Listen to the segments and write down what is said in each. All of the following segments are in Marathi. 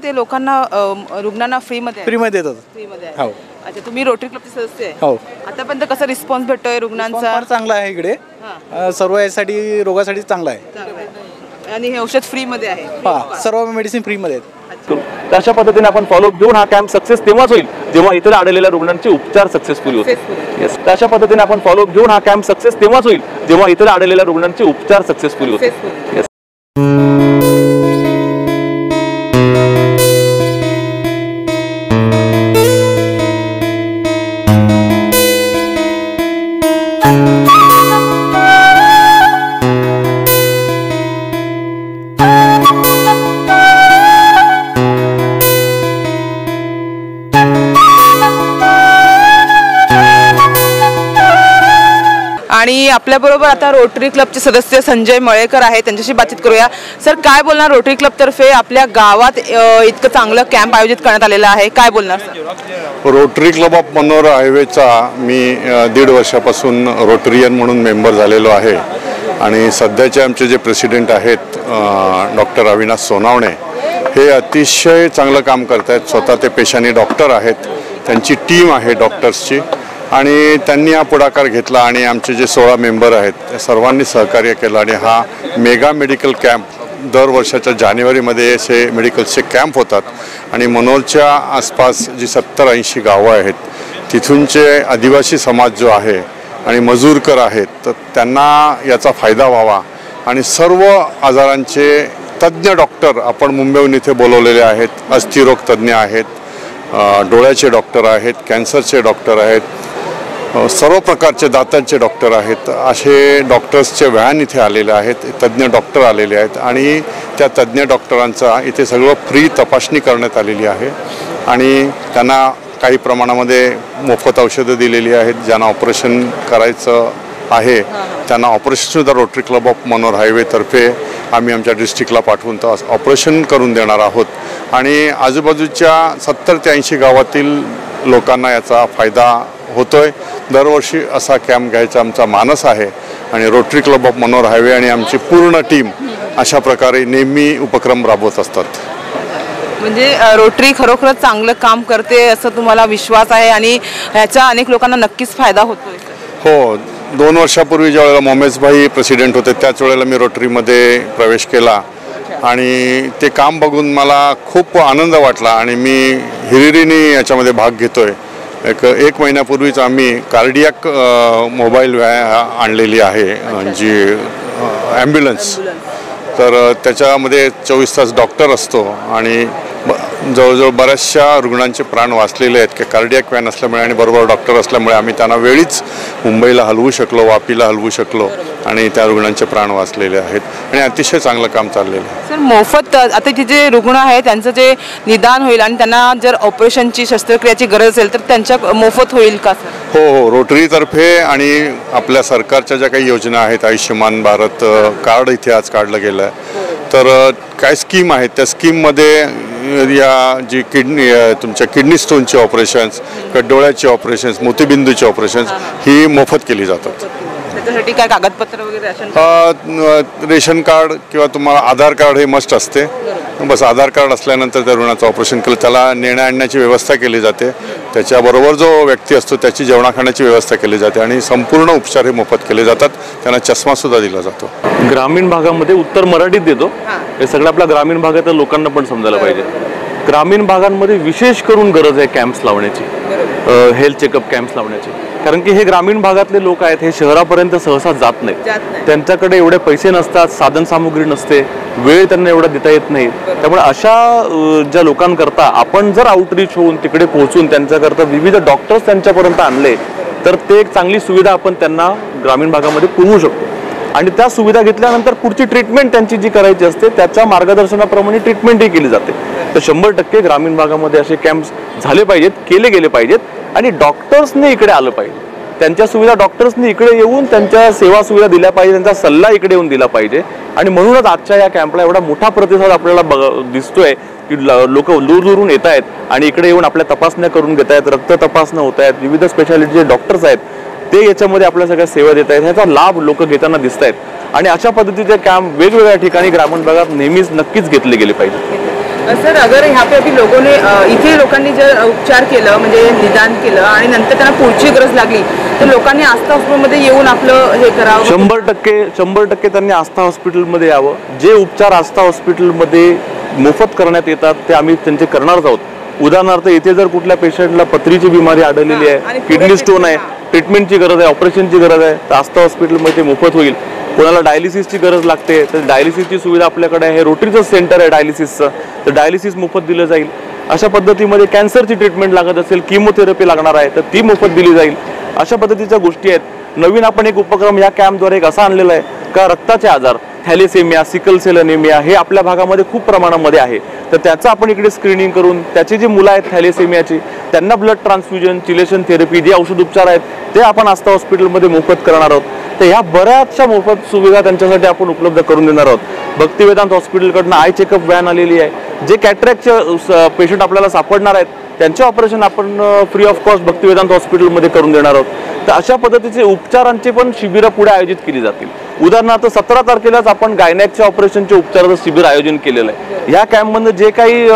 ते लोकांना रुग्णांना फ्रीमध्ये देतात. फ्रीमध्ये हो. अच्छा, तुम्ही रोटरी क्लबचे सदस्य आहे? हो. आतापर्यंत कसा रिस्पॉन्स भेटतोय रुग्णांचा? फार चांगला आहे इकडे. सर्व यासाठी रोगासाठी चांगला आहे. आणि हे औषध फ्रीमध्ये आहे? सर्व मेडिसिन फ्रीमध्ये आहेत. अशा पद्धतीने आपण फॉलोअप घेऊन हा कॅम्प सक्सेस तेव्हाच होईल जेव्हा इतर आढळलेल्या रुग्णांचे उपचार सक्सेसफुल होतील. येस, अशा पद्धतीने आपण फॉलोअप घेऊन हा कॅम्प सक्सेस तेव्हाच होईल जेव्हा इतर आढळलेल्या रुग्णांचे उपचार सक्सेसफुल होतील. येस. आणि आपल्याबरोबर आता रोटरी क्लबचे सदस्य संजय मळेकर आहेत, त्यांच्याशी बातचीत करूया. सर, काय बोलणार? रोटरी क्लबतर्फे आपल्या गावात इतकं चांगलं कॅम्प आयोजित करण्यात आलेला आहे, काय बोलणार? रोटरी क्लब ऑफ मनोहर हायवेचा मी 1.5 वर्षापासून रोटरियन म्हणून मेंबर झालेलो आहे आणि सध्याचे आमचे जे प्रेसिडेंट आहेत डॉक्टर अविनाश सोनावणे, हे अतिशय चांगलं काम करत आहेत. स्वतः ते पेशाने डॉक्टर आहेत, त्यांची टीम आहे डॉक्टर्सची आणि त्यांनी हा पुढाकार घेतला आणि आमचे जे 16 मेंबर आहेत त्या सर्वांनी सहकार्य केलं आणि हा मेगा मेडिकल कॅम्प दर वर्षाच्या जानेवारीमध्ये असे मेडिकलचे कॅम्प होतात आणि मनोरच्या आसपास जी 70-80 गावं आहेत तिथूनचे आदिवासी समाज जो आहे आणि मजूरकर आहेत तर त्यांना याचा फायदा व्हावा आणि सर्व आजारांचे तज्ज्ञ डॉक्टर आपण मुंबईहून इथे बोलवलेले आहेत. अस्थिरोग तज्ज्ञ आहेत, डोळ्याचे डॉक्टर आहेत, कॅन्सरचे डॉक्टर आहेत, सर्व प्रकारचे दातांचे डॉक्टर आहेत. असे डॉक्टर्सचे व्हॅन इथे आलेले आहेत, तज्ज्ञ डॉक्टर आलेले आहेत आणि त्या तज्ज्ञ डॉक्टरांचा इथे सगळं फ्री तपासणी करण्यात आलेली आहे आणि त्यांना काही प्रमाणामध्ये मोफत औषधं दिलेली आहेत. ज्यांना ऑपरेशन करायचं आहे त्यांना ऑपरेशनसुद्धा रोटरी क्लब ऑफ मनोहर हायवेतर्फे आम्ही आमच्या डिस्ट्रिक्टला पाठवून तर ऑपरेशन करून देणार आहोत आणि आजूबाजूच्या 70 ते 80 गावातील लोकांना याचा फायदा होतोय. दरवर्षी असा कॅम्प घ्यायचा आमचा मानस आहे आणि rotary club of Manohar highway आणि आमची पूर्ण टीम अशा प्रकारे नेहमी उपक्रम राबवत असतात. म्हणजे रोटरी खरोखरच चांगलं काम करते असं तुम्हाला विश्वास आहे आणि याचा अनेक लोकांना नक्कीच फायदा होतोय? हो, 2 वर्षापूर्वी ज्यावेळेला मोमेजभाई प्रेसिडेंट होते त्याच वेळेला मी रोटरीमध्ये प्रवेश केला आणि ते काम बघून मला खूप आनंद वाटला आणि मी हिरिरीने याच्यामध्ये भाग घेतोय. एक महिन्यापूर्वीच आम्ही कार्डियाक मोबाईल व्हॅन आणलेली आहे जी ॲम्ब्युलन्स, तर त्याच्यामध्ये 24 तास डॉक्टर असतो आणि जवळजवळ बऱ्याचशा रुग्णांचे प्राण वाचलेले आहेत की कार्डियाक व्हॅन असल्यामुळे आणि बरोबर डॉक्टर असल्यामुळे आम्ही त्यांना वेळीच मुंबईला हलवू शकलो, वापीला हलवू शकलो आणि त्या रुग्णांचे प्राण वाचलेले आहेत आणि अतिशय चांगलं काम चाललेलं आहे. सर, मोफत आता जे रुग्ण आहेत त्यांचं जे निदान होईल आणि त्यांना जर ऑपरेशनची शस्त्रक्रियाची गरज असेल तर त्यांच्या मोफत होईल का सर? हो, रोटरीतर्फे आणि आपल्या सरकारच्या ज्या काही योजना आहेत, आयुष्यमान भारत कार्ड इथे आज काढलं गेलं आहे, तर काय स्कीम आहेत त्या स्कीममध्ये या जी तुमच्या किडनी स्टोनचे ऑपरेशन्स, डोळ्याचे ऑपरेशन्स, मोतीबिंदूचे ऑपरेशन्स ही मोफत केली जातात. त्याच्यासाठी काय कागदपत्र वगैरे? रेशन कार्ड किंवा तुम्हाला आधार कार्ड हे मस्ट असते. बस आधार कार्ड असल्यानंतर त्या रुग्णाचं ऑपरेशन केलं, त्याला नेण्या आणण्याची व्यवस्था केली जाते, त्याच्याबरोबर जो व्यक्ती असतो त्याची जेवणाखाण्याची व्यवस्था केली जाते आणि संपूर्ण उपचार हे मोफत केले जातात. त्यांना चष्मासुद्धा दिला जातो. ग्रामीण भागामध्ये उत्तर मराठीत देतो, हे सगळं आपल्या ग्रामीण भागातील लोकांना पण समजायला पाहिजे. ग्रामीण भागांमध्ये विशेष करून गरज आहे कॅम्प्स लावण्याची, हेल्थ चेकअप कॅम्प्स लावण्याची, कारण की हे ग्रामीण भागातले लोक आहेत, हे शहरापर्यंत सहसा जात नाहीत. त्यांच्याकडे एवढे पैसे नसतात, साधनसामुग्री नसते, वेळ त्यांना एवढा देता येत नाही. त्यामुळे अशा ज्या लोकांकरता आपण जर आउटरीच होऊन तिकडे पोहोचून त्यांच्याकरता विविध डॉक्टर्स त्यांच्यापर्यंत आणले तर ते एक चांगली सुविधा आपण त्यांना ग्रामीण भागामध्ये पुरवू शकतो आणि त्या सुविधा घेतल्यानंतर पुढची ट्रीटमेंट त्यांची जी करायची असते त्याच्या मार्गदर्शनाप्रमाणे ट्रीटमेंटही केली जाते. तर 100% ग्रामीण भागामध्ये असे कॅम्प्स झाले पाहिजेत, केले गेले पाहिजेत आणि डॉक्टर्सने इकडे आलं पाहिजे. त्यांच्या सुविधा डॉक्टर्सनी इकडे येऊन त्यांच्या सेवा सुविधा दिल्या पाहिजे, त्यांचा सल्ला इकडे येऊन दिला पाहिजे आणि म्हणूनच आजच्या या कॅम्पला एवढा मोठा प्रतिसाद आपल्याला दिसतोय की लोक दूरदूरून येत आहेत आणि इकडे येऊन आपल्या तपासण्या करून घेत आहेत, रक्त तपासण्या होत आहेत, विविध स्पेशालिटीचे डॉक्टर्स आहेत ते याच्यामध्ये आपल्या सगळ्या सेवा देत आहेत. ह्याचा लाभ लोक घेताना दिसत आहेत आणि अशा पद्धतीचे कॅम्प वेगवेगळ्या ठिकाणी ग्रामीण भागात नेहमीच नक्कीच घेतले गेले पाहिजे. सर अगर यहाँ पे अभी लोगों ने इथे लोकांनी जर उपचार केलं म्हणजे निदान केलं आणि नंतर त्यांना पुढची गरज लागली तर लोकांनी आस्था हॉस्पिटलमध्ये येऊन आपलं हे करावं. 100% त्यांनी आस्था हॉस्पिटलमध्ये यावं. जे उपचार आस्था हॉस्पिटलमध्ये मोफत करण्यात येतात ते आम्ही त्यांचे करणारच आहोत. उदाहरणार्थ इथे जर कुठल्या पेशंटला पथरीची बिमारी आढळलेली आहे, किडनी स्टोन आहे, ट्रीटमेंटची गरज आहे, ऑपरेशनची गरज आहे, तर आस्था हॉस्पिटलमध्ये ते मोफत होईल. कोणाला डायलिसिसची गरज लागते तर डायलिसिसची सुविधा आपल्याकडे आहे. रोटरीचं सेंटर आहे डायलिसिसचं, तर डायलिसिस मोफत दिलं जाईल. अशा पद्धतीमध्ये कॅन्सरची ट्रीटमेंट लागत असेल, किमोथेरपी लागणार आहे तर ती मोफत दिली जाईल. अशा पद्धतीच्या गोष्टी आहेत. नवीन आपण एक उपक्रम या कॅम्पद्वारे एक असा आणलेला आहे का रक्ताचे आजार, थॅलेसेमिया, सिकल सेल अनेमिया हे आपल्या भागामध्ये खूप प्रमाणामध्ये आहे. तर त्याचं आपण इकडे स्क्रीनिंग करून त्याची जी मुलं आहेत थॅलेसेमियाची त्यांना ब्लड ट्रान्सफ्युजन, चिलेशन थेरपी जे औषध उपचार आहेत ते आपण आस्था हॉस्पिटलमध्ये मोफत करणार आहोत. तर ह्या बऱ्याचशा मोफत सुविधा त्यांच्यासाठी आपण उपलब्ध करून देणार आहोत. भक्तिवेदांत हॉस्पिटलकडनं आय चेकअप व्हॅन आलेली आहे. जे कॅटरॅक्टचे पेशंट आपल्याला सापडणार आहेत त्यांचे ऑपरेशन आपण फ्री ऑफ कॉस्ट भक्तिवेदांत हॉस्पिटलमध्ये करून देणार आहोत. तर अशा पद्धतीचे उपचारांचे पण शिबिरं पुढे आयोजित केली जातील. उदाहरणार्थ 17 तारखेलाच आपण गायनॅकच्या ऑपरेशनचे उपचाराचं शिबिर आयोजन केलेलं आहे. या कॅम्पमध्ये जे काही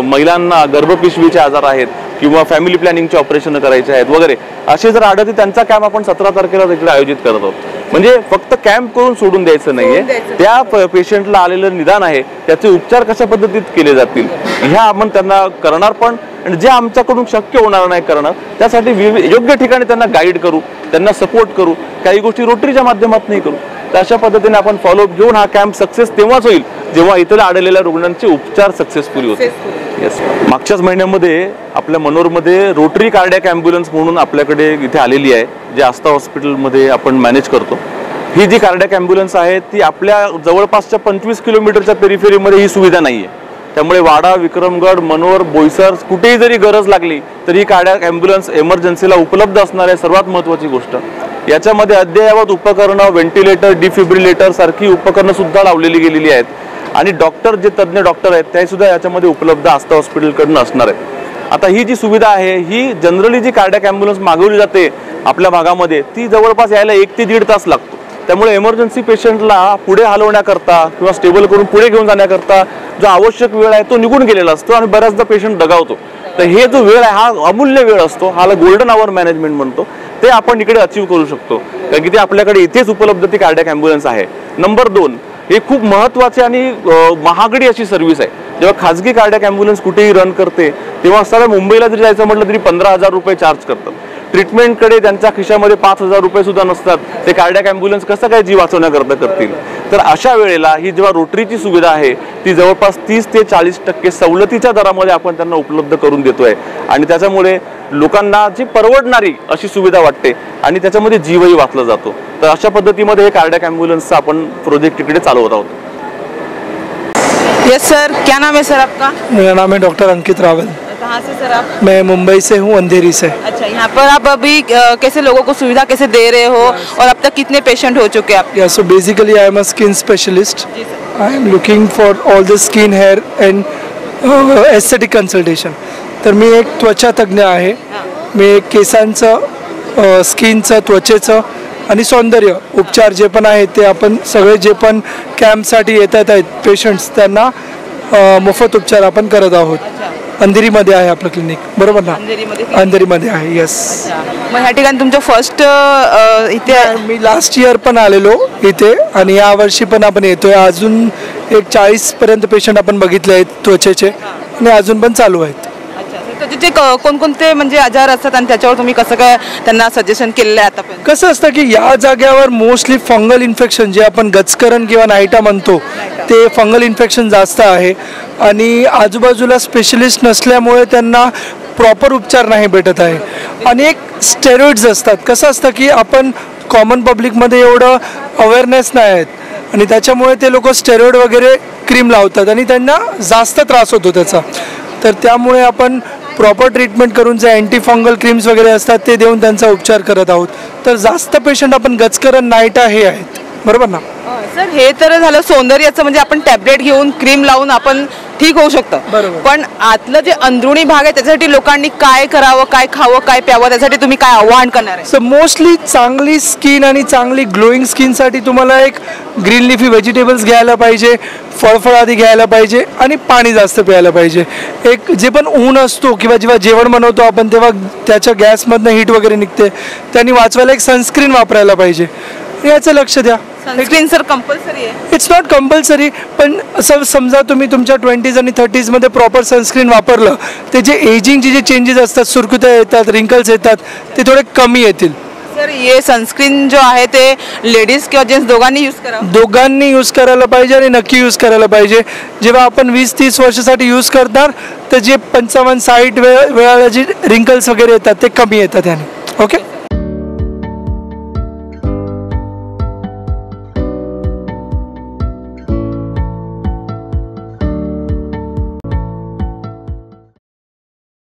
महिलांना गर्भपिशवीचे आजार आहेत किंवा फॅमिली प्लॅनिंगचे ऑपरेशन करायचे आहेत वगैरे असे जर आढळते त्यांचा कॅम्प आपण 17 तारखेला इकडे आयोजित करत आहोत. म्हणजे फक्त कॅम्प करून सोडून द्यायचं नाहीये, त्या पेशंटला आलेलं निदान आहे त्याचे उपचार कशा पद्धतीत केले जातील ह्या आपण त्यांना करणार पण. आणि जे आमच्याकडून शक्य होणार नाही करणं त्यासाठी योग्य ठिकाणी त्यांना गाईड करू, त्यांना सपोर्ट करू. काही गोष्टी रोटरीच्या माध्यमातूनही करू. तर अशा पद्धतीने आपण फॉलोअप घेऊन हा कॅम्प सक्सेस तेव्हाच होईल जेव्हा इथल्या आढळलेल्या रुग्णांचे उपचार सक्सेसफुली होतील. येस, मागच्याच महिन्यामध्ये आपल्या मनोरमध्ये रोटरी कार्डियाक ॲम्ब्युलन्स म्हणून आपल्याकडे इथे आलेली आहे, जे आस्था हॉस्पिटलमध्ये आपण मॅनेज करतो. ही जी कार्डियाक ॲम्ब्युलन्स आहे ती आपल्या जवळपासच्या 25 किलोमीटरच्या पेरिफेरीमध्ये ही सुविधा नाही आहे. त्यामुळे वाडा, विक्रमगड, मनोर, बोईसर कुठेही जरी गरज लागली तरी ही कार्डियाक ॲम्ब्युलन्स एमर्जन्सीला उपलब्ध असणार आहे. सर्वात महत्त्वाची गोष्ट याच्यामध्ये अद्ययावत उपकरणं, व्हेंटिलेटर, डिफिब्रिलेटर सारखी उपकरणं सुद्धा लावलेली गेलेली आहेत. आणि डॉक्टर जे तज्ज्ञ डॉक्टर आहेत ते सुद्धा याच्यामध्ये उपलब्ध आस्था हॉस्पिटलकडून असणार आहेत. आता ही जी सुविधा आहे ही जनरली जी कार्डियाक ॲम्ब्युलन्स मागवली जाते आपल्या भागामध्ये ती जवळपास यायला 1 ते 1.5 तास लागतो. त्यामुळे एमर्जन्सी पेशंटला पुढे हलवण्याकरता किंवा स्टेबल करून पुढे घेऊन जाण्याकरता जो आवश्यक वेळ आहे तो निघून गेलेला असतो आणि बऱ्याचदा पेशंट दगावतो. तर हे जो वेळ आहे हा अमूल्य वेळ असतो, हाला गोल्डन आवर मॅनेजमेंट म्हणतो. ते आपण इकडे अचीव करू शकतो कारण की ते आपल्याकडे इथेच उपलब्ध ती कार्डियाक ॲम्ब्युलन्स आहे. नंबर 2, हे खूप महत्त्वाची आणि महागडी अशी सर्व्हिस आहे. जेव्हा खाजगी कार्डियाक ॲम्ब्युलन्स कुठेही रन करते तेव्हा सारा मुंबईला जरी जायचं म्हटलं तरी 15,000 रुपये चार्ज करतात. ट्रीटमेंटकडे त्यांच्या खिशामध्ये 5,000 रुपये सुद्धा नसतात. ते कार्डियाक ॲम्ब्युलन्स कसं काय जीव वाचवण्याकरता करतील. तर अशा वेळेला ही जेव्हा रोटरीची सुविधा आहे ती जवळपास 30 ते 40% सवलतीच्या दरामध्ये आपण त्यांना उपलब्ध करून देतोय. आणि त्याच्यामुळे लोकांना जी परवडणारी अशी सुविधा वाटते आणि त्याच्यामध्ये जीवही वाचला जातो. तर अशा पद्धतीमध्ये हे कार्डियाक ॲम्ब्युलन्सचा आपण प्रोजेक्ट इकडे चालवत आहोत. यस सर, क्या नाम है सर आपका? मेरा नाम है डॉक्टर अंकित रावल. कहाँ से सर आप? मैं मुंबई से हूँ, अंधेरी से. अच्छा, यहाँ पर आप अभी कैसे लोगों को सुविधा कैसे दे रहे हो और अब तक कितने पेशेंट हो चुके हैं आप? Yeah, so basically I am a skin specialist. I am looking for all the skin, hair and aesthetic consultation. तर मी एक त्वचा तज्ञ आहे. मी एक केसांचं, स्किनचं, त्वचेचं आणि सौंदर्य उपचार जे पण आहेत ते आपण सगळे जे पण कॅम्पसाठी येतात आहेत पेशंट्स त्यांना मोफत उपचार आपण करत आहोत. अंधेरीमध्ये आहे आपलं क्लिनिक, बरोबर ना? अंधेरीमध्ये आहे. येस. मग ह्या ठिकाणी तुमचं फर्स्ट इथे मी लास्ट इयर पण आलेलो इथे आणि यावर्षी पण आपण येतोय. अजून एक 40पर्यंत पेशंट आपण बघितले आहेत त्वचेचे आणि अजून पण चालू आहेत. त्याचे कोणकोणते म्हणजे आजार असतात आणि त्याच्यावर तुम्ही कसं काय त्यांना सजेशन केलेलं आहे आतापर्यंत? कसं असतं की या जागेवर मोस्टली फंगल इन्फेक्शन जे आपण गचकरण किंवा नायटा म्हणतो ते फंगल इन्फेक्शन जास्त आहे आणि आजूबाजूला स्पेशलिस्ट नसल्यामुळे त्यांना प्रॉपर उपचार नाही भेटत आहे. अनेक स्टेरॉइड्स असतात. कसं असतं की आपण कॉमन पब्लिकमध्ये एवढं अवेअरनेस नाही आहेत आणि त्याच्यामुळे ते लोक स्टेरॉइड वगैरे क्रीम लावतात आणि त्यांना जास्त त्रास होतो त्याचा. तर त्यामुळे आपण प्रॉपर ट्रीटमेंट करून जे अँटी फंगल क्रीम्स वगैरे असतात ते देऊन त्यांचा उपचार करत आहोत. तर जास्त पेशंट आपण गचकरण नायटा हे आहेत, बरोबर ना? सर हे तर झालं सौंदर्याचं, म्हणजे आपण टॅबलेट घेऊन क्रीम लावून आपण ठीक होऊ शकतं. बरोबर. पण आतलं जे अंदरुणी भाग आहे त्याच्यासाठी लोकांनी काय करावं, काय खावं, काय प्यावं, त्यासाठी तुम्ही काय आव्हान करणार आहे? सो मोस्टली चांगली स्किन आणि चांगली ग्लोईंग स्किनसाठी तुम्हाला एक ग्रीन लिफी व्हेजिटेबल्स घ्यायला पाहिजे, फळफळादी घ्यायला पाहिजे आणि पाणी जास्त प्यायला पाहिजे. एक जे पण ऊन असतो किंवा जेव्हा जेवण बनवतो आपण तेव्हा त्याच्या गॅसमधनं हीट वगैरे निघते, त्यांनी वाचवायला एक सनस्क्रीन वापरायला पाहिजे. याचं लक्ष द्या. सनस्क्रीन सर कंपल्सरी आहे? इट्स नॉट कंपल्सरी, पण असं समजा तुम्ही तुमच्या 20s आणि 30sमध्ये प्रॉपर सनस्क्रीन वापरलं, ते जे एजिंगचे जे चेंजेस असतात, सुरकुत्या येतात, रिंकल्स येतात, ते थोडे कमी येतील. सर हे सनस्क्रीन जो आहे ते लेडीज किंवा जेंट्स दोघांनी यूज करावं? दोघांनी यूज करायला पाहिजे आणि नक्की यूज करायला पाहिजे. जेव्हा आपण 20-30 वर्षासाठी यूज करणार तर जे 55-60 वेळा जे रिंकल्स वगैरे येतात ते कमी येतात त्याने. ओके.